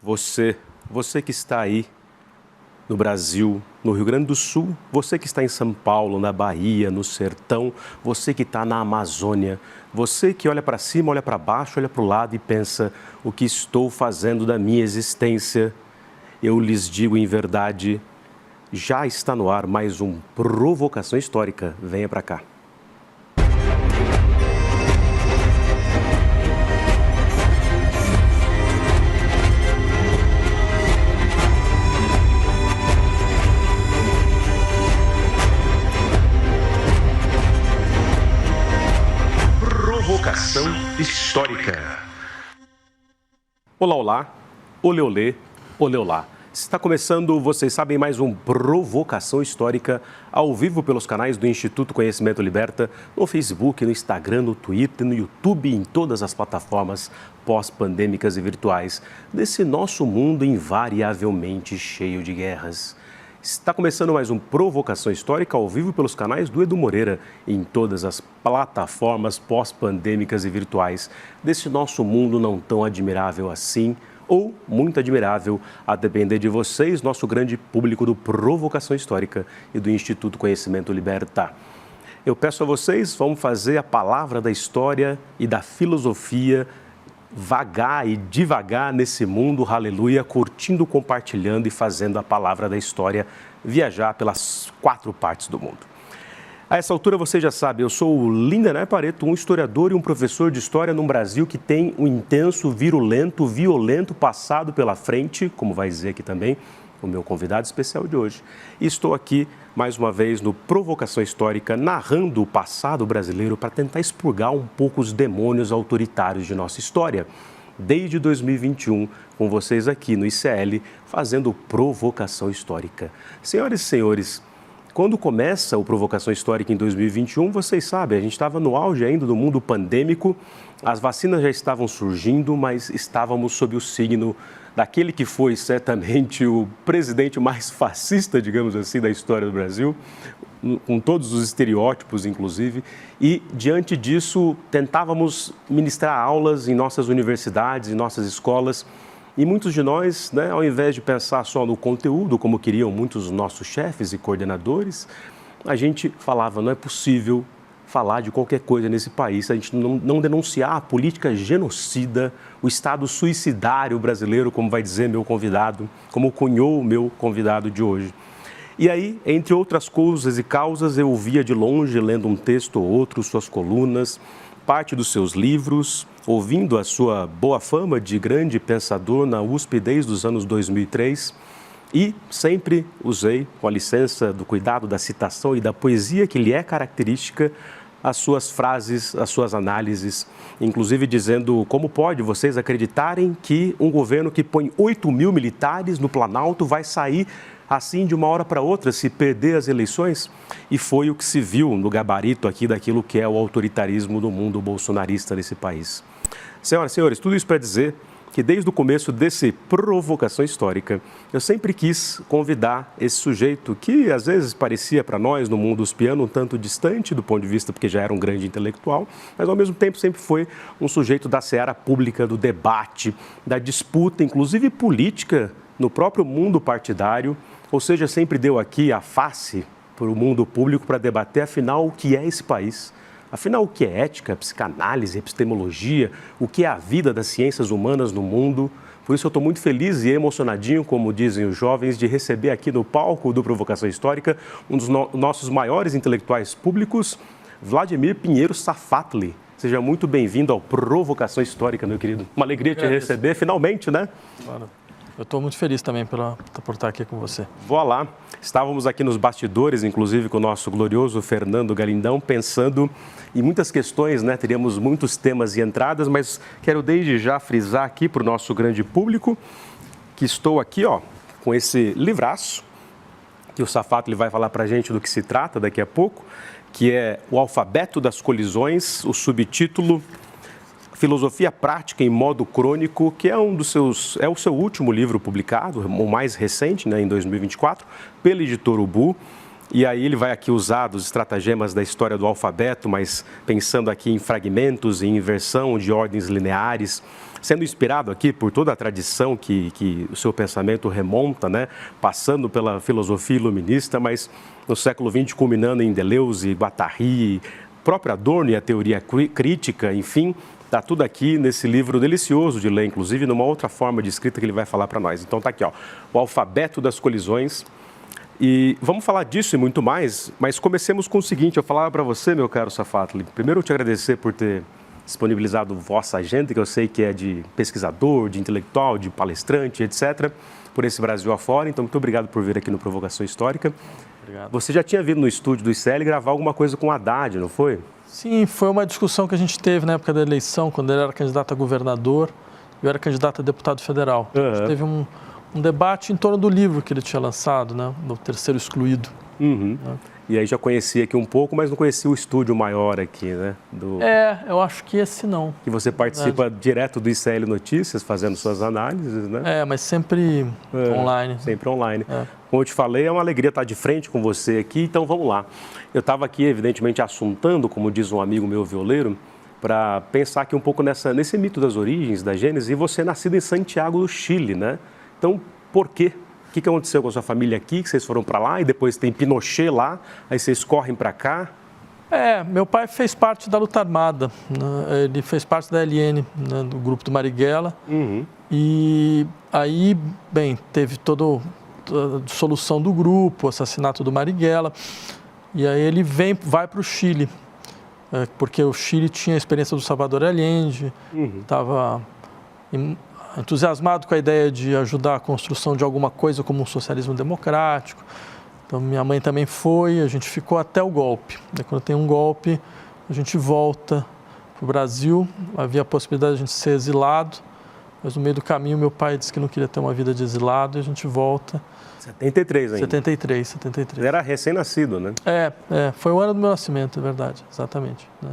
Você que está aí no Brasil, no Rio Grande do Sul, você que está em São Paulo, na Bahia, no Sertão, você que está na Amazônia, você que olha para cima, olha para baixo, olha para o lado e pensa: o que estou fazendo da minha existência? Eu lhes digo em verdade, já está no ar mais um Provocação Histórica. Venha para cá. Provocação Histórica. Olá, olá, olê, olê, olê, olá. Está começando, vocês sabem, mais um Provocação Histórica ao vivo pelos canais do Instituto Conhecimento Liberta, no Facebook, no Instagram, no Twitter, no YouTube e em todas as plataformas pós-pandêmicas e virtuais desse nosso mundo invariavelmente cheio de guerras. Está começando mais um Provocação Histórica ao vivo pelos canais do Edu Moreira em todas as plataformas pós-pandêmicas e virtuais desse nosso mundo não tão admirável assim, ou muito admirável, a depender de vocês, nosso grande público do Provocação Histórica e do Instituto Conhecimento Liberta. Eu peço a vocês, vamos fazer a palavra da história e da filosofia vagar e devagar nesse mundo, aleluia, curtindo, compartilhando e fazendo a palavra da história viajar pelas 4 partes do mundo. A essa altura você já sabe, eu sou o Lindenay Pareto, um historiador e um professor de história num Brasil que tem um intenso, virulento, violento passado pela frente, como vai dizer aqui também o meu convidado especial de hoje. E estou aqui mais uma vez no Provocação Histórica, narrando o passado brasileiro para tentar expurgar um pouco os demônios autoritários de nossa história. Desde 2021, com vocês aqui no ICL, fazendo Provocação Histórica. Senhoras e senhores, quando começa o Provocação Histórica em 2021, vocês sabem, a gente estava no auge ainda do mundo pandêmico, as vacinas já estavam surgindo, mas estávamos sob o signo daquele que foi certamente o presidente mais fascista, digamos assim, da história do Brasil, com todos os estereótipos, inclusive, e diante disso tentávamos ministrar aulas em nossas universidades, em nossas escolas, e muitos de nós, né, ao invés de pensar só no conteúdo, como queriam muitos dos nossos chefes e coordenadores, a gente falava: não é possível falar de qualquer coisa nesse país, a gente não denunciar a política genocida, o Estado suicidário brasileiro, como vai dizer meu convidado, como cunhou o meu convidado de hoje. E aí, entre outras coisas e causas, eu via de longe, lendo um texto ou outro, suas colunas, parte dos seus livros, ouvindo a sua boa fama de grande pensador na USP desde os anos 2003, e sempre usei, com a licença do cuidado da citação e da poesia que lhe é característica, as suas frases, as suas análises, inclusive dizendo: como pode vocês acreditarem que um governo que põe 8 mil militares no Planalto vai sair assim de uma hora para outra se perder as eleições? E foi o que se viu no gabarito aqui daquilo que é o autoritarismo do mundo bolsonarista nesse país. Senhoras e senhores, tudo isso para dizer que desde o começo desse Provocação Histórica, eu sempre quis convidar esse sujeito que às vezes parecia para nós no mundo uspiano um tanto distante do ponto de vista porque já era um grande intelectual, mas ao mesmo tempo sempre foi um sujeito da seara pública, do debate, da disputa, inclusive política, no próprio mundo partidário, ou seja, sempre deu aqui a face para o mundo público para debater, afinal, o que é esse país. Afinal, o que é ética, psicanálise, epistemologia, o que é a vida das ciências humanas no mundo? Por isso eu estou muito feliz e emocionadinho, como dizem os jovens, de receber aqui no palco do Provocação Histórica um dos nossos maiores intelectuais públicos, Vladimir Pinheiro Safatli. Seja muito bem-vindo ao Provocação Histórica, meu querido. Uma alegria te receber, finalmente, né? Claro. Eu estou muito feliz também por estar aqui com você. Voilà. Estávamos aqui nos bastidores, inclusive com o nosso glorioso Fernando Galindão, pensando em muitas questões, né? Teríamos muitos temas e entradas, mas quero desde já frisar aqui para o nosso grande público que estou aqui, ó, com esse livraço, que o Safatli vai falar para a gente do que se trata daqui a pouco, que é O Alfabeto das Colisões, o subtítulo Filosofia Prática em Modo Crônico, que é o seu último livro publicado, o mais recente, né, em 2024, pela editora Ubu. E aí ele vai aqui usar dos estratagemas da história do alfabeto, mas pensando aqui em fragmentos, em inversão de ordens lineares, sendo inspirado aqui por toda a tradição que o seu pensamento remonta, né? Passando pela filosofia iluminista, mas no século XX culminando em Deleuze, Guattari, próprio Adorno e a teoria crítica, enfim, está tudo aqui nesse livro delicioso de ler, inclusive numa outra forma de escrita que ele vai falar para nós. Então está aqui, ó, o Alfabeto das Colisões. E vamos falar disso e muito mais, mas comecemos com o seguinte, eu falava para você, meu caro Safatli, primeiro eu te agradecer por ter disponibilizado vossa agenda, que eu sei que é de pesquisador, de intelectual, de palestrante, etc., por esse Brasil afora, então muito obrigado por vir aqui no Provocação Histórica. Obrigado. Você já tinha vindo no estúdio do ICL gravar alguma coisa com o Haddad, não foi? Sim, foi uma discussão que a gente teve na época da eleição, quando ele era candidato a governador, eu era candidato a deputado federal. A gente teve um debate em torno do livro que ele tinha lançado, né, do Terceiro Excluído. Né? E aí já conhecia aqui um pouco, mas não conhecia o estúdio maior aqui, né? Eu acho que esse não. Que você participa direto do ICL Notícias, fazendo suas análises, né? Mas sempre online. Sempre online. Como eu te falei, é uma alegria estar de frente com você aqui, então vamos lá. Eu estava aqui, evidentemente, assuntando, como diz um amigo meu violeiro, para pensar aqui um pouco nesse mito das origens, da Gênese, e você é nascido em Santiago do Chile, né? Então, por quê? O que aconteceu com a sua família aqui, que vocês foram para lá e depois tem Pinochet lá, aí vocês correm para cá? Meu pai fez parte da luta armada, né? Ele fez parte da LN, né, do grupo do Marighella. E aí, teve toda a dissolução do grupo, o assassinato do Marighella. E aí ele vai para o Chile, porque o Chile tinha a experiência do Salvador Allende, estava entusiasmado com a ideia de ajudar a construção de alguma coisa como um socialismo democrático. Então, minha mãe também foi, a gente ficou até o golpe. Quando tem um golpe, a gente volta para o Brasil. Havia a possibilidade de a gente ser exilado, mas no meio do caminho meu pai disse que não queria ter uma vida de exilado e a gente volta. 73 ainda? 73. Ele era recém-nascido, né? Foi o ano do meu nascimento, é verdade, exatamente. Né?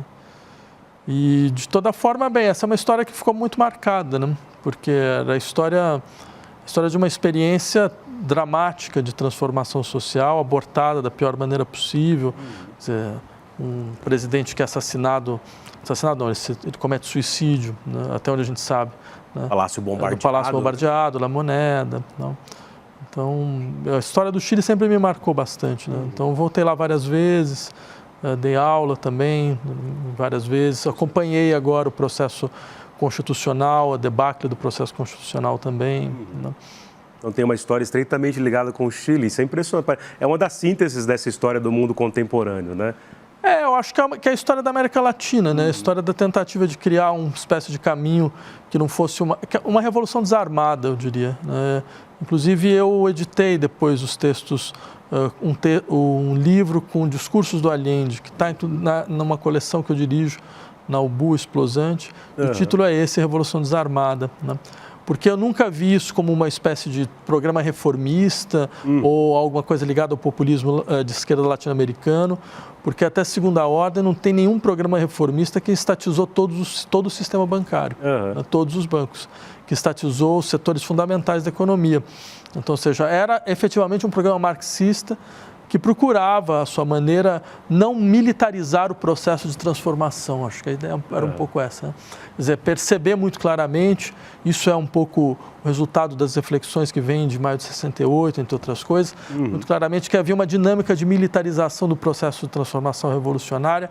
E, de toda forma, essa é uma história que ficou muito marcada, né? Porque era a história de uma experiência dramática de transformação social, abortada da pior maneira possível. Quer dizer, um presidente que é assassinado não, ele comete suicídio, né? Até onde a gente sabe. Né? Palácio bombardeado. Do Palácio Bombardeado, La Moneda. Não? Então, a história do Chile sempre me marcou bastante. Né? Então, voltei lá várias vezes, dei aula também várias vezes, acompanhei agora o processo constitucional, a debacle do processo constitucional também. Né? Então tem uma história estreitamente ligada com o Chile, isso é impressionante. É uma das sínteses dessa história do mundo contemporâneo, né? Eu acho que é a história da América Latina, né? A história da tentativa de criar uma espécie de caminho que não fosse uma revolução desarmada, eu diria. Né? Inclusive, eu editei depois os textos, um livro com discursos do Allende, que está numa coleção que eu dirijo, na UBU Explosante. O título é esse, Revolução Desarmada. Né? Porque eu nunca vi isso como uma espécie de programa reformista ou alguma coisa ligada ao populismo de esquerda latino-americano, porque até segunda ordem não tem nenhum programa reformista que estatizou todo o sistema bancário, né? Todos os bancos, que estatizou os setores fundamentais da economia. Então, ou seja, era efetivamente um programa marxista que procurava, a sua maneira, não militarizar o processo de transformação. Acho que a ideia era um pouco essa. Né? Quer dizer, perceber muito claramente, isso é um pouco o resultado das reflexões que vêm de maio de 68, entre outras coisas, muito claramente que havia uma dinâmica de militarização do processo de transformação revolucionária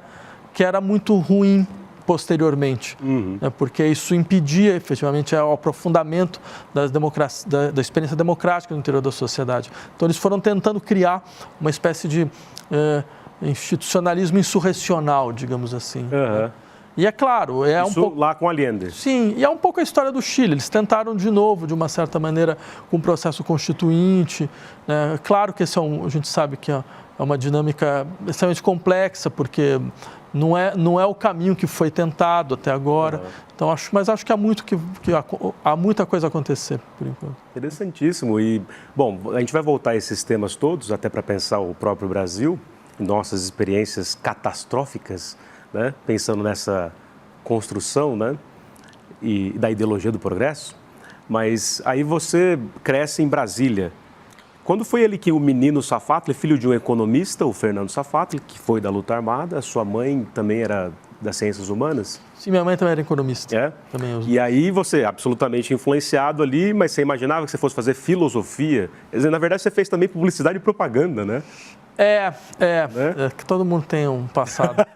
que era muito ruim posteriormente, né, porque isso impedia efetivamente o aprofundamento da experiência democrática no interior da sociedade. Então, eles foram tentando criar uma espécie de institucionalismo insurrecional, digamos assim. Né? E é claro, isso um pouco lá com Allende. Sim, e é um pouco a história do Chile. Eles tentaram de novo, de uma certa maneira, com o processo constituinte. Né? Claro que a gente sabe que é uma dinâmica extremamente complexa, porque não é o caminho que foi tentado até agora. Então, mas acho que há muita coisa a acontecer, por enquanto. Interessantíssimo. E, bom, a gente vai voltar a esses temas todos, até para pensar o próprio Brasil, nossas experiências catastróficas, né? Pensando nessa construção, né? E da ideologia do progresso. Mas aí você cresce em Brasília. Quando foi ele que o menino Safatli, filho de um economista, o Fernando Safatli, que foi da luta armada, sua mãe também era das ciências humanas? Sim, minha mãe também era economista. É? Também. E aí você, absolutamente influenciado ali, mas você imaginava que você fosse fazer filosofia? Quer dizer, na verdade, você fez também publicidade e propaganda, né? Que todo mundo tem um passado.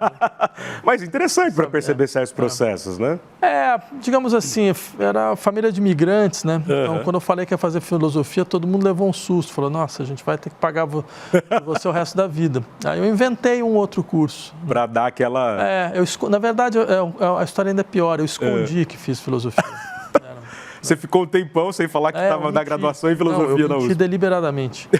Mas interessante para perceber certos processos, né? Digamos assim, era família de imigrantes, né? Então, quando eu falei que ia fazer filosofia, todo mundo levou um susto. Falou, nossa, a gente vai ter que pagar você o resto da vida. Aí eu inventei um outro curso. Para dar aquela... Na verdade, a história ainda é pior. Eu escondi que fiz filosofia. Você ficou um tempão sem falar que estava na graduação em filosofia na USP. Eu menti deliberadamente.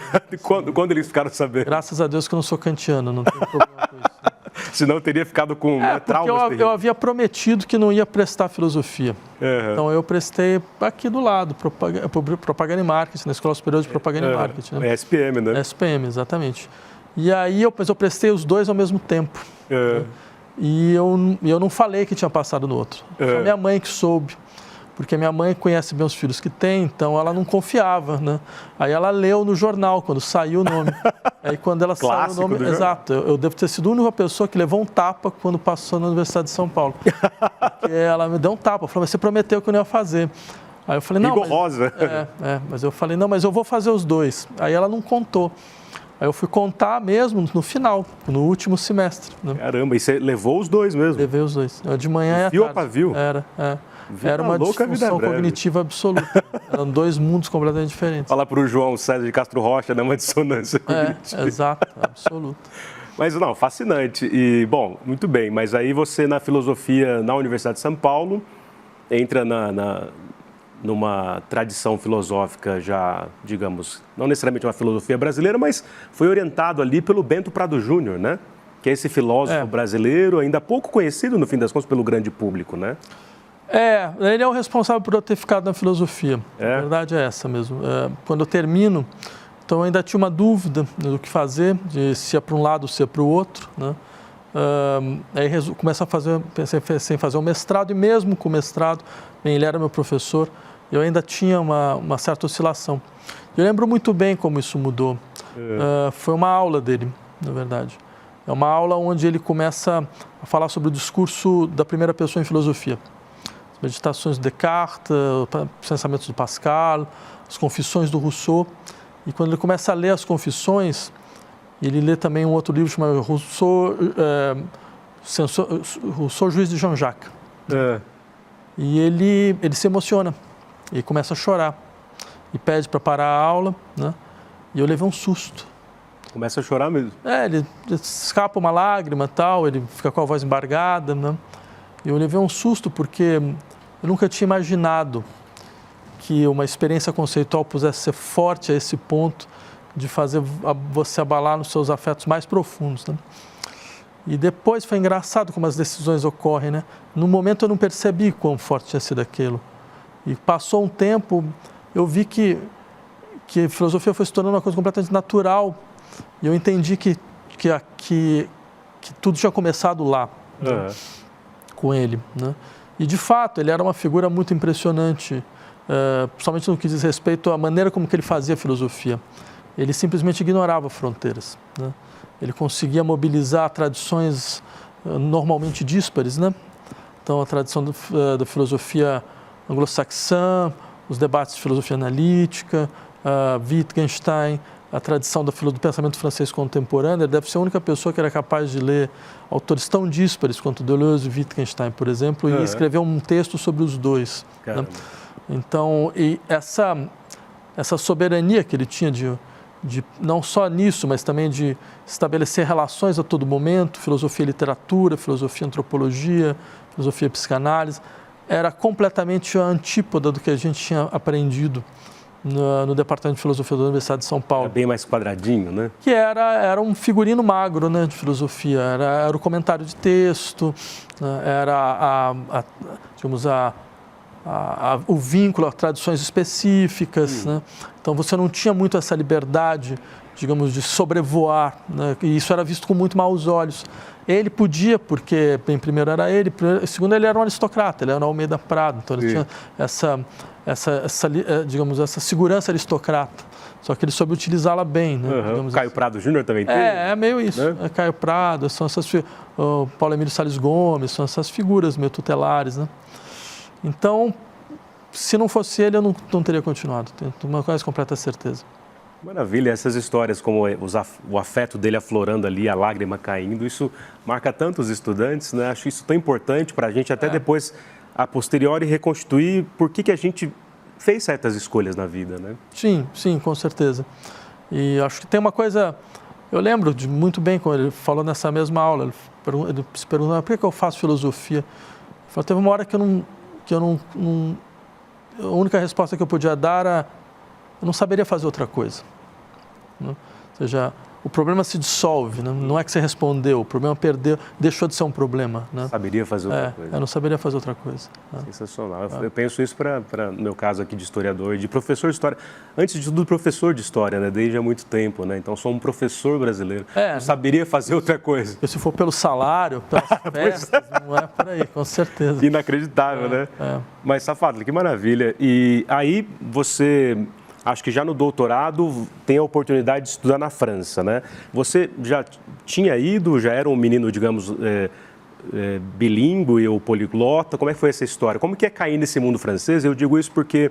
Quando eles ficaram sabendo? Graças a Deus que eu não sou kantiano, não tem problema com isso. Senão eu teria ficado com traumas. Eu havia prometido que não ia prestar filosofia. Então eu prestei aqui do lado, propaganda e marketing, na Escola Superior de Propaganda e Marketing. Né? SPM, né? SPM, exatamente. E aí eu prestei os dois ao mesmo tempo. Né? E eu não falei que tinha passado no outro. Foi a minha mãe que soube. Porque minha mãe conhece bem os filhos que tem, então ela não confiava, né? Aí ela leu no jornal, quando saiu o nome. Aí quando ela saiu o nome... Exato, eu devo ter sido a única pessoa que levou um tapa quando passou na Universidade de São Paulo. Porque ela me deu um tapa, falou, mas você prometeu que eu não ia fazer. Aí eu falei, não, rigorosa. Mas eu falei, não, mas eu vou fazer os dois. Aí ela não contou. Aí eu fui contar mesmo no final, no último semestre. Né? Caramba, e você levou os dois mesmo? Levei os dois. De manhã e à tarde. Fio a pavio? Era uma disfunção cognitiva absoluta. Eram dois mundos completamente diferentes. Falar para o João César de Castro Rocha, né? Uma dissonância cognitiva. Exato, absoluta. Mas não, fascinante. E, bom, muito bem. Mas aí você, na filosofia, na Universidade de São Paulo, entra numa tradição filosófica já, digamos, não necessariamente uma filosofia brasileira, mas foi orientado ali pelo Bento Prado Júnior, né? Que é esse filósofo brasileiro, ainda pouco conhecido, no fim das contas, pelo grande público, né? Ele é o responsável por eu ter ficado na filosofia. A verdade é essa mesmo. Quando eu termino, então eu ainda tinha uma dúvida do que fazer, de se é para um lado ou se é para o outro, né? Aí pensei em fazer um mestrado, e mesmo com o mestrado, ele era meu professor, eu ainda tinha uma certa oscilação. Eu lembro muito bem como isso mudou. Foi uma aula dele, na verdade. É uma aula onde ele começa a falar sobre o discurso da primeira pessoa em filosofia. As meditações de Descartes, os pensamentos do Pascal, as confissões do Rousseau. E quando ele começa a ler as confissões, ele lê também um outro livro chamado Rousseau, Juiz de Jean-Jacques. E ele se emociona e começa a chorar. E pede para parar a aula, né? E eu levei um susto. Começa a chorar mesmo? Ele escapa uma lágrima e tal, ele fica com a voz embargada, né? E eu levei um susto porque eu nunca tinha imaginado que uma experiência conceitual pudesse ser forte a esse ponto de fazer você abalar nos seus afetos mais profundos, né? E depois foi engraçado como as decisões ocorrem, né? No momento eu não percebi quão forte tinha sido aquilo. E passou um tempo, eu vi que a filosofia foi se tornando uma coisa completamente natural. E eu entendi que tudo tinha começado lá, né? Com ele, né? E de fato, ele era uma figura muito impressionante, principalmente no que diz respeito à maneira como que ele fazia filosofia. Ele simplesmente ignorava fronteiras, né? Ele conseguia mobilizar tradições normalmente díspares, né? Então, a tradição da filosofia anglo-saxã, os debates de filosofia analítica, Wittgenstein, a tradição do pensamento francês contemporâneo. Ele deve ser a única pessoa que era capaz de ler autores tão díspares quanto Deleuze e Wittgenstein, por exemplo, e escrever um texto sobre os dois, né? Então, e essa soberania que ele tinha de não só nisso, mas também de estabelecer relações a todo momento, filosofia e literatura, filosofia e antropologia, filosofia e psicanálise, era completamente a antípoda do que a gente tinha aprendido no Departamento de Filosofia da Universidade de São Paulo. Era bem mais quadradinho, né? Que era um figurino magro, né, de filosofia. Era o comentário de texto, era o vínculo a tradições específicas, né? Então você não tinha muito essa liberdade digamos, de sobrevoar, né? E isso era visto com muito maus olhos. Ele podia, porque, bem, primeiro era ele, segundo ele era um aristocrata, ele era um Almeida Prado, então ele tinha digamos, essa segurança aristocrata, só que ele soube utilizá-la bem, né? Caio Prado Júnior também tem? É meio isso, né? Caio Prado, são essas, o Paulo Emílio Salles Gomes, são essas figuras meio tutelares, né? Então, se não fosse ele, eu não teria continuado, tenho uma quase completa certeza. Maravilha, essas histórias como o afeto dele aflorando ali, a lágrima caindo, isso marca tantos estudantes, né? Acho isso tão importante para a gente até depois, a posteriori, reconstituir por que a gente fez certas escolhas na vida, né? Sim, com certeza. E acho que tem uma coisa, eu lembro muito bem quando ele falou nessa mesma aula, ele se perguntou, por que eu faço filosofia? Ele falou, teve uma hora que a única resposta que eu podia dar era, eu não saberia fazer outra coisa. Né? Ou seja, o problema se dissolve, né? Não é que você respondeu, o problema deixou de ser um problema. Né? Saberia fazer outra coisa. Eu não saberia fazer outra coisa. Né? Sensacional. Eu penso isso no meu caso aqui de historiador, de professor de história. Antes de tudo, professor de história, né? Desde há muito tempo, né? Então, sou um professor brasileiro. Não saberia fazer outra coisa. Porque se for pelo salário, pelas festas, não é por aí, com certeza. Inacreditável, né? Mas, Safatli, que maravilha. E aí, você... Acho que já no doutorado tem a oportunidade de estudar na França, né? Você já tinha ido, já era um menino, digamos, bilíngue ou poliglota? Como é que foi essa história? Como que é cair nesse mundo francês? Eu digo isso porque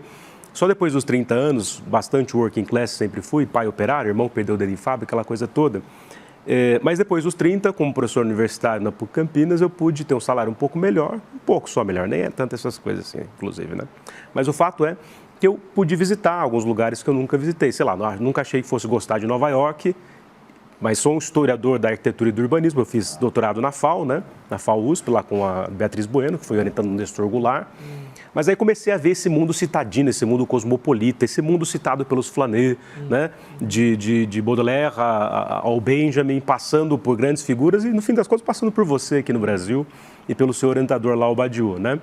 só depois dos 30 anos, bastante working class sempre fui, pai operário, irmão que perdeu o dedo em fábrica, aquela coisa toda. Mas depois dos 30, como professor universitário na PUC Campinas, eu pude ter um salário um pouco melhor, um pouco só melhor, nem é tanto essas coisas assim, inclusive, né? Mas o fato é que eu pude visitar alguns lugares que eu nunca visitei. Sei lá, nunca achei que fosse gostar de Nova York, mas sou um historiador da arquitetura e do urbanismo. Eu fiz doutorado na FAO, né? Na FAO-USP, lá com a Beatriz Bueno, que foi orientando o Nestor Goulart. Mas aí comecei a ver esse mundo citadino, esse mundo cosmopolita, esse mundo citado pelos Flanet, né? De Baudelaire ao Benjamin, passando por grandes figuras e, no fim das contas, passando por você aqui no Brasil e pelo seu orientador lá, o Badiou, né?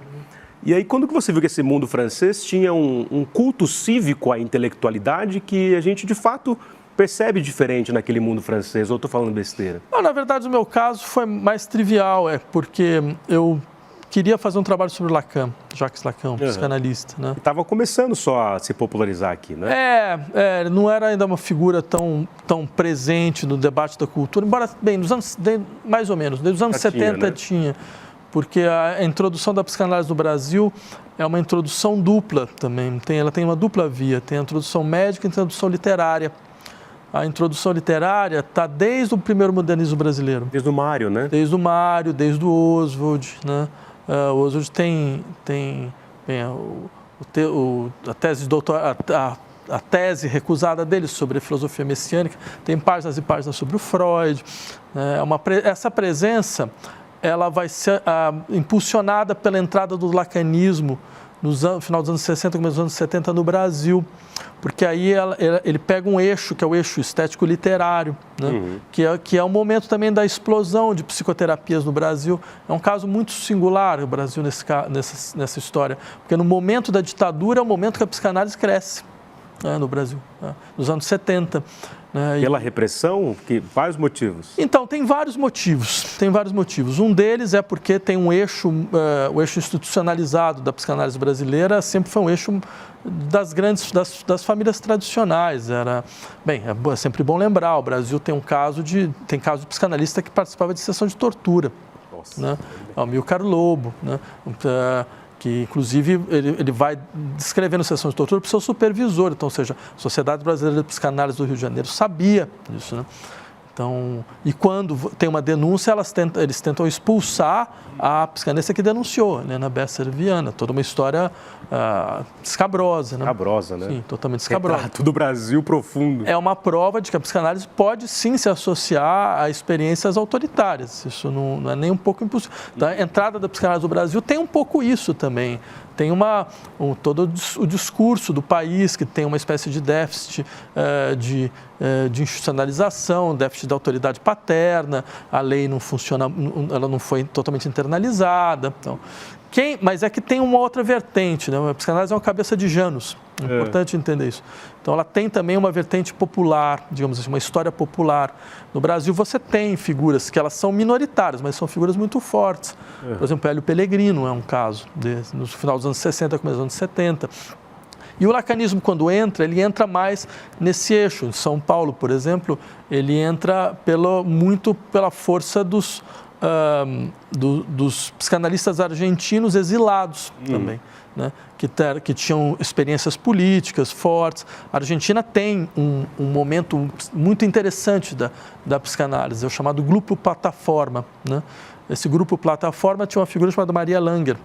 E aí, quando que você viu que esse mundo francês tinha um culto cívico à intelectualidade que a gente, de fato, percebe diferente naquele mundo francês? Ou estou falando besteira? Não, na verdade, no meu caso, foi mais trivial, porque eu queria fazer um trabalho sobre Lacan, Jacques Lacan, psicanalista, né? Estava começando só a se popularizar aqui, né? Não era ainda uma figura tão presente no debate da cultura, embora, bem, mais ou menos, desde os anos 70 tinha, porque a introdução da psicanálise no Brasil é uma introdução dupla também, ela tem uma dupla via, tem a introdução médica e a introdução literária. A introdução literária está desde o primeiro modernismo brasileiro. Desde o Mário, né? Desde o Mário, desde o Oswald, né? O Oswald tem a tese de doutorado, a tese recusada dele sobre a filosofia messiânica, tem páginas e páginas sobre o Freud. Essa presença ela vai ser impulsionada pela entrada do lacanismo no final dos anos 60, começo dos anos 70 no Brasil, porque aí ele pega um eixo, que é o eixo estético-literário, né? Que é um momento também da explosão de psicoterapias no Brasil. É um caso muito singular o Brasil nessa história, porque no momento da ditadura é o momento que a psicanálise cresce, né, no Brasil, né, nos anos 70. Pela repressão? Vários motivos? Então, tem vários motivos. Um deles é porque tem um eixo, o eixo institucionalizado da psicanálise brasileira sempre foi um eixo das famílias tradicionais. É sempre bom lembrar, o Brasil tem caso de psicanalista que participava de sessão de tortura. Nossa. Né? O Amilcar Lobo, né? Que inclusive ele vai descrevendo sessões de tortura para o seu supervisor, então, ou seja, a Sociedade Brasileira de Psicanálise do Rio de Janeiro sabia disso, né? Então, e quando tem uma denúncia, eles tentam expulsar a psicanalista que denunciou, a Helena Besser Viana, toda uma história escabrosa, né? Escabrosa, né? Sim, totalmente escabrosa. Retrato do Brasil profundo. É uma prova de que a psicanálise pode sim se associar a experiências autoritárias, isso não é nem um pouco impossível. A entrada da psicanálise do Brasil tem um pouco isso também. Tem todo o discurso do país que tem uma espécie de déficit de institucionalização, déficit da autoridade paterna, a lei não funciona, ela não foi totalmente internalizada. Então, mas é que tem uma outra vertente, né? A psicanálise é uma cabeça de Janus. É importante entender isso. Então, ela tem também uma vertente popular, digamos assim, uma história popular. No Brasil, você tem figuras que elas são minoritárias, mas são figuras muito fortes. Por exemplo, Hélio Pellegrino é um caso, no final dos anos 60, começo dos anos 70. E o lacanismo, quando entra, ele entra mais nesse eixo. Em São Paulo, por exemplo, ele entra muito pela força dos psicanalistas argentinos exilados também, né? Que tinham experiências políticas fortes. A Argentina tem um momento muito interessante da psicanálise, é o chamado Grupo Plataforma, né? Esse Grupo Plataforma tinha uma figura chamada Maria Langer,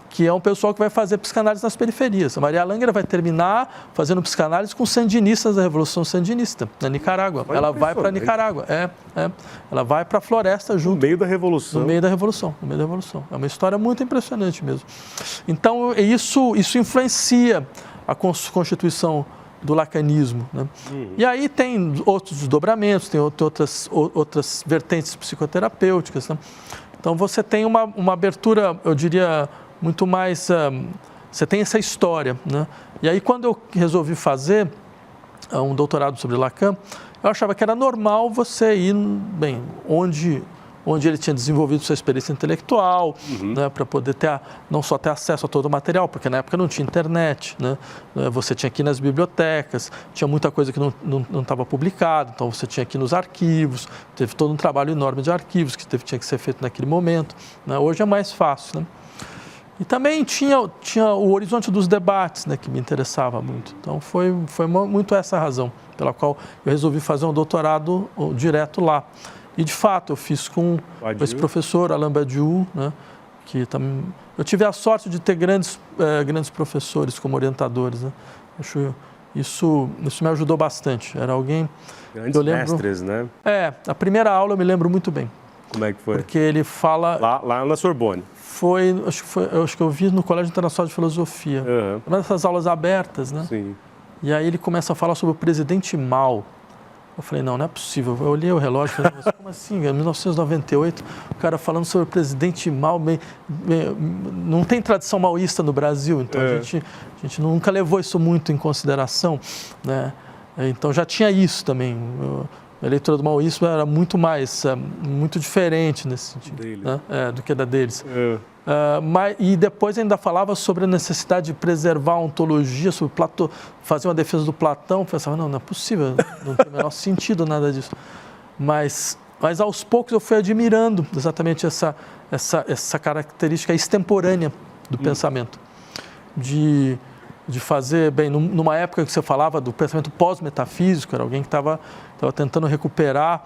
que é um pessoal que vai fazer psicanálise nas periferias. A Maria Langer vai terminar fazendo psicanálise com os sandinistas da Revolução Sandinista, na Nicarágua. Ela vai para a Nicarágua, ela vai para a floresta junto. No meio da Revolução. No meio da Revolução. É uma história muito impressionante mesmo. Então, isso influencia a constituição do lacanismo, né? E aí tem outros desdobramentos, tem outras vertentes psicoterapêuticas, né? Então, você tem uma abertura, eu diria, muito mais... você tem essa história, né? E aí, quando eu resolvi fazer um doutorado sobre Lacan, eu achava que era normal você ir, bem, onde ele tinha desenvolvido sua experiência intelectual, né, para poder não só ter acesso a todo o material, porque na época não tinha internet, né? Você tinha que ir nas bibliotecas, tinha muita coisa que não estava publicada, então você tinha que ir nos arquivos, teve todo um trabalho enorme de arquivos que tinha que ser feito naquele momento, né? Hoje é mais fácil, né? E também tinha o horizonte dos debates, né, que me interessava muito. Então, foi muito essa a razão pela qual eu resolvi fazer um doutorado direto lá. E, de fato, eu fiz com esse professor, Alain Badiou, né, que também... Eu tive a sorte de ter grandes professores como orientadores, né? Isso me ajudou bastante. Era alguém... Grandes mestres, né? A primeira aula eu me lembro muito bem. Como é que foi? Porque ele fala... Lá na Sorbonne. Acho que eu vi no Colégio Internacional de Filosofia. Uma dessas aulas abertas, né? Sim. E aí ele começa a falar sobre o presidente Mao. Eu falei, não é possível. Eu olhei o relógio e falei, mas como assim? Em 1998, o cara falando sobre o presidente Mao. Não tem tradição maoísta no Brasil, então a gente nunca levou isso muito em consideração, né? Então já tinha isso também. A leitura do maoísmo era muito diferente nesse sentido, né? Do que a da deles. E depois ainda falava sobre a necessidade de preservar a ontologia, sobre fazer uma defesa do Platão. Eu pensava, não é possível, não tem o menor sentido nada disso. Mas aos poucos eu fui admirando exatamente essa característica extemporânea do pensamento. De fazer, bem, numa época que você falava do pensamento pós-metafísico, era alguém que estava tentando recuperar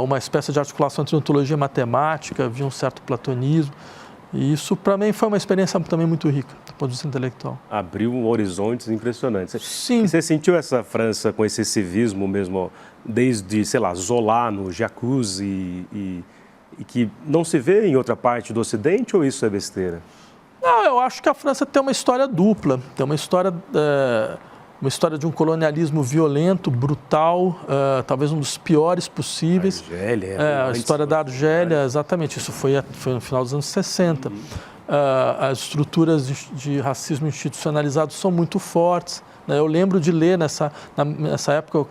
uma espécie de articulação entre ontologia e matemática, havia um certo platonismo, e isso para mim foi uma experiência também muito rica, do ponto de vista intelectual. Abriu horizontes impressionantes. Sim. Você sentiu essa França com esse civismo mesmo, desde, sei lá, Zola no Jacuzzi, e que não se vê em outra parte do Ocidente, ou isso é besteira? Não, eu acho que a França tem uma história dupla, tem uma história de um colonialismo violento, brutal, talvez um dos piores possíveis. Argélia. A história da Argélia, exatamente, isso foi no final dos anos 60. As estruturas de racismo institucionalizado são muito fortes, né? Eu lembro de ler nessa época,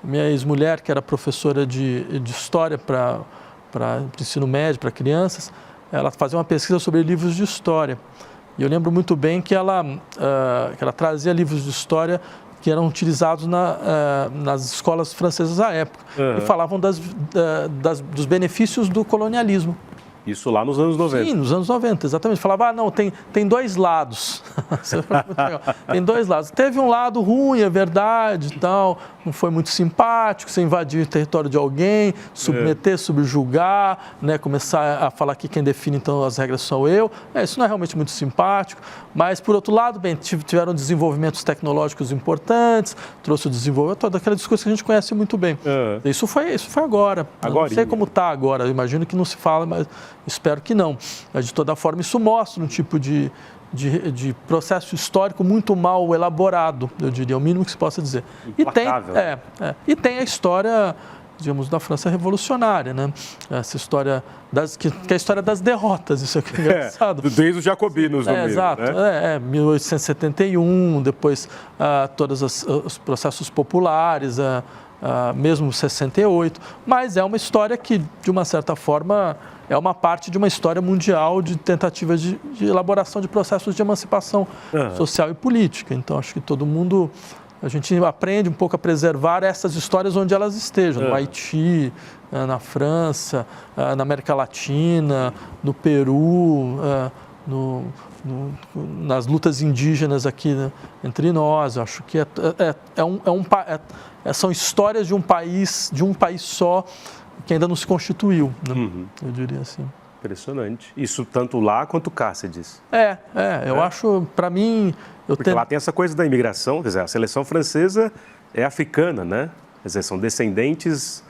minha ex-mulher, que era professora de história para ensino médio, para crianças, ela fazia uma pesquisa sobre livros de história. E eu lembro muito bem que ela trazia livros de história que eram utilizados nas escolas francesas à época. E falavam dos benefícios do colonialismo. Isso lá nos anos 90. Sim, nos anos 90, exatamente. Falava, não, tem dois lados. Tem dois lados. Teve um lado ruim, é verdade, tal, não foi muito simpático, você invadir o território de alguém, submeter, subjugar, né, começar a falar que quem define então as regras sou eu. Isso não é realmente muito simpático. Mas, por outro lado, bem, tiveram desenvolvimentos tecnológicos importantes, trouxe o desenvolvimento, toda aquela discussão que a gente conhece muito bem. Isso foi agora. Não sei como está agora, eu imagino que não se fala, mas espero que não. Mas, de toda forma, isso mostra um tipo de processo histórico muito mal elaborado, eu diria, o mínimo que se possa dizer. E tem a história digamos, da França revolucionária, né? Essa história que é a história das derrotas, isso é que é engraçado. Desde os jacobinos no meio, exato, né? 1871, depois todos os processos populares, mesmo 68, mas é uma história que, de uma certa forma, é uma parte de uma história mundial de tentativas de elaboração de processos de emancipação social e política. Então, acho que todo mundo... A gente aprende um pouco a preservar essas histórias onde elas estejam, no Haiti, na França, na América Latina, no Peru, nas lutas indígenas aqui, né, entre nós. Eu acho que são histórias de um país só que ainda não se constituiu, né? Eu diria assim. Impressionante. Isso tanto lá quanto cá, você diz. Eu acho, para mim... Porque lá tem essa coisa da imigração, quer dizer, a seleção francesa é africana, né? Quer dizer, são descendentes,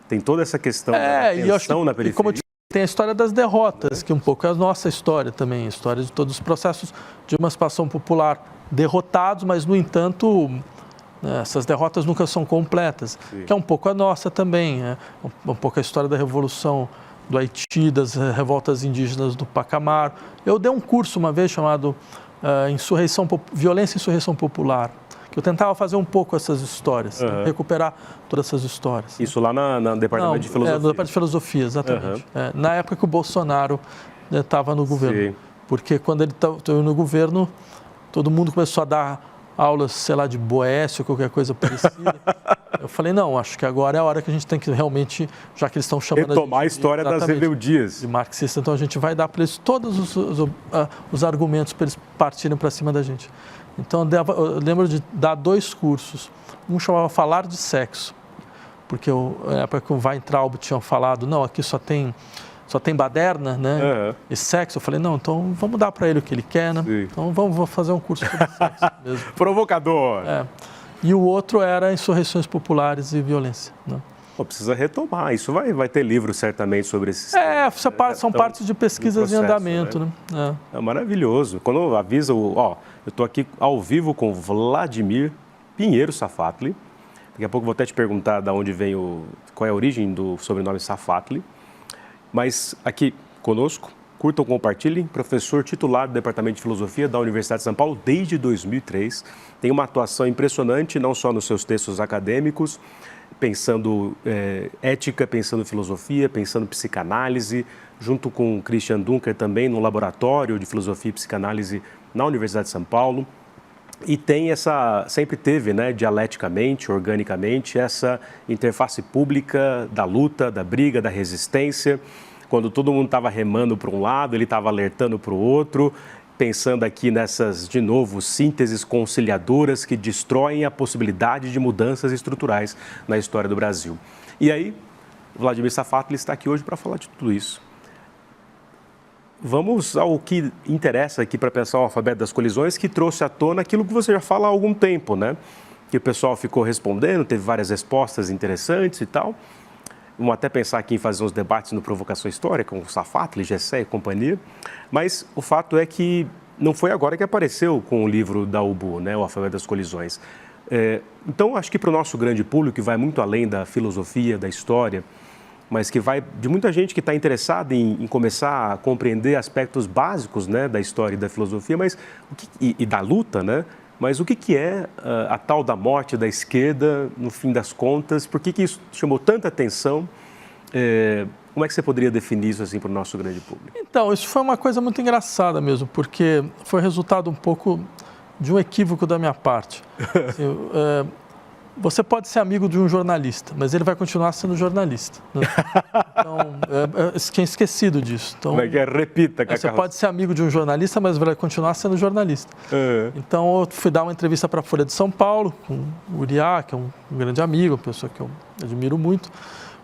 tem toda essa questão da tensão na periferia. Como eu disse, tem a história das derrotas, que um pouco é a nossa história também, a história de todos os processos de emancipação popular derrotados, mas, no entanto, essas derrotas nunca são completas, que é um pouco a nossa também, um pouco a história da Revolução do Haiti, das revoltas indígenas do Pacamar. Eu dei um curso uma vez chamado Violência e Insurreição Popular, que eu tentava fazer um pouco essas histórias, recuperar todas essas histórias. Isso lá no Departamento de Filosofia? No Departamento de Filosofia, exatamente. Na época que o Bolsonaro estava no governo. Sim. Porque quando ele estava no governo, todo mundo começou a dar aulas, sei lá, de Boécio, qualquer coisa parecida. Eu falei, não, acho que agora é a hora que a gente tem que realmente, já que eles estão chamando retomar a história das rebeldias. De marxista, então a gente vai dar para eles todos os argumentos para eles partirem para cima da gente. Então eu lembro de dar 2 cursos. Um chamava Falar de Sexo, porque na época que o Weintraub tinha falado, não, aqui só tem baderna, né? E sexo. Eu falei, não, então vamos dar para ele o que ele quer, né? Sim. Então vamos fazer um curso sobre sexo mesmo. Provocador! E o outro era Insurreições Populares e Violência, né? Precisa retomar. Isso vai ter livro certamente sobre esses temas. São partes de pesquisas em andamento, né? É maravilhoso. Quando avisa eu estou aqui ao vivo com Vladimir Pinheiro Safatli. Daqui a pouco vou até te perguntar qual é a origem do sobrenome Safatli. Mas aqui conosco, curtam, compartilhem, professor titular do Departamento de Filosofia da Universidade de São Paulo desde 2003. Tem uma atuação impressionante, não só nos seus textos acadêmicos, pensando ética, pensando filosofia, pensando psicanálise, junto com Christian Dunker também no Laboratório de Filosofia e Psicanálise na Universidade de São Paulo. E sempre teve, né, dialeticamente, organicamente, essa interface pública da luta, da briga, da resistência. Quando todo mundo estava remando para um lado, ele estava alertando para o outro, pensando aqui nessas, de novo, sínteses conciliadoras que destroem a possibilidade de mudanças estruturais na história do Brasil. E aí, Vladimir Safatli está aqui hoje para falar de tudo isso. Vamos ao que interessa aqui para pensar o alfabeto das colisões, que trouxe à tona aquilo que você já fala há algum tempo, né? Que o pessoal ficou respondendo, teve várias respostas interessantes e tal. Vamos até pensar aqui em fazer uns debates no Provocação Histórica, com o Safatli, Gessé e companhia. Mas o fato é que não foi agora que apareceu com o livro da UBU, né? O Alfabeto das Colisões. Então, acho que para o nosso grande público, que vai muito além da filosofia, da história, mas que vai de muita gente que está interessada em começar a compreender aspectos básicos, né, da história e da filosofia, mas e da luta, né? Mas o que é a tal da morte da esquerda, no fim das contas? Por que isso chamou tanta atenção? Como é que você poderia definir isso assim para o nosso grande público? Então, isso foi uma coisa muito engraçada mesmo, porque foi resultado um pouco de um equívoco da minha parte. Assim, você pode ser amigo de um jornalista, mas ele vai continuar sendo jornalista, né? Então, tinha esquecido disso. Então, como é que é? Repita, Cacau. Você pode ser amigo de um jornalista, mas vai continuar sendo jornalista. Então, eu fui dar uma entrevista para a Folha de São Paulo, com o Uriá, que é um grande amigo, uma pessoa que eu admiro muito.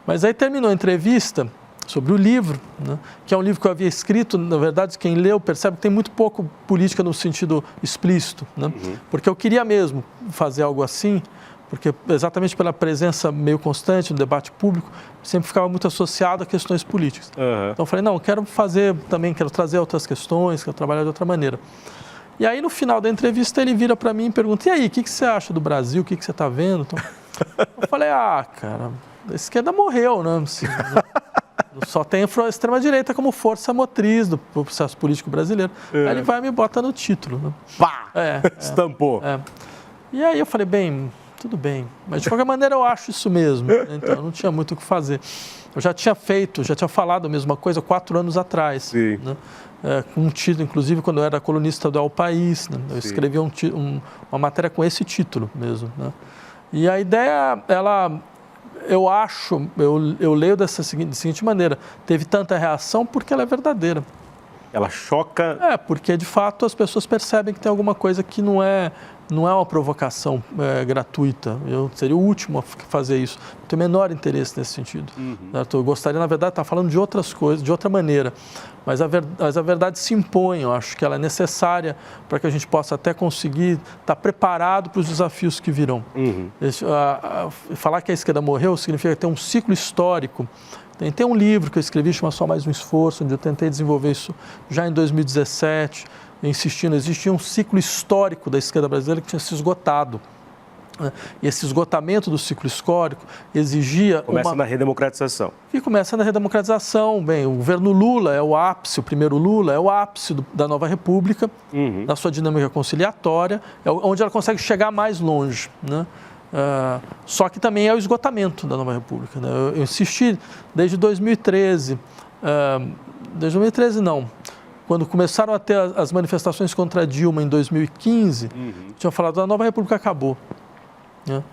Mas aí terminou a entrevista sobre o livro, né, que é um livro que eu havia escrito. Na verdade, quem leu percebe que tem muito pouco política no sentido explícito, né? Porque eu queria mesmo fazer algo assim, porque exatamente pela presença meio constante no debate público, sempre ficava muito associado a questões políticas. Então eu falei, não, quero trazer outras questões, quero trabalhar de outra maneira. E aí no final da entrevista ele vira para mim e pergunta, e aí, o que você acha do Brasil, o que você está vendo? Então, eu falei, cara, a esquerda morreu, né? Assim, só tem a extrema-direita como força motriz do processo político brasileiro. Aí ele vai e me bota no título. Né? Pá! Estampou. E aí eu falei, bem, tudo bem. Mas de qualquer maneira eu acho isso mesmo. Então não tinha muito o que fazer. Eu já tinha falado a mesma coisa 4 anos atrás. Sim. Né? Com um título, inclusive quando eu era colunista do El País. Né? Eu escrevi uma matéria com esse título mesmo. Né? E a ideia, eu leio da seguinte maneira, teve tanta reação porque ela é verdadeira. Ela choca... Porque de fato as pessoas percebem que tem alguma coisa que não é uma provocação gratuita. Eu seria o último a fazer isso. Não tenho o menor interesse nesse sentido. Eu gostaria, na verdade, de estar falando de outras coisas, de outra maneira. Mas a verdade se impõe, eu acho que ela é necessária para que a gente possa até conseguir estar preparado para os desafios que virão. Falar que a esquerda morreu significa ter um ciclo histórico. Tem um livro que eu escrevi, chama Só Mais um Esforço, onde eu tentei desenvolver isso já em 2017, insistindo, existia um ciclo histórico da esquerda brasileira que tinha se esgotado. E esse esgotamento do ciclo histórico exigia... Começa na redemocratização. E começa na redemocratização. Bem, o governo Lula é o ápice, o primeiro Lula é o ápice da nova república, na sua dinâmica conciliatória, é onde ela consegue chegar mais longe, né? Só que também é o esgotamento da nova república, né? Eu insisti desde 2013, desde 2013 não, quando começaram a ter as manifestações contra Dilma em 2015, tinham falado que a nova república acabou. Né?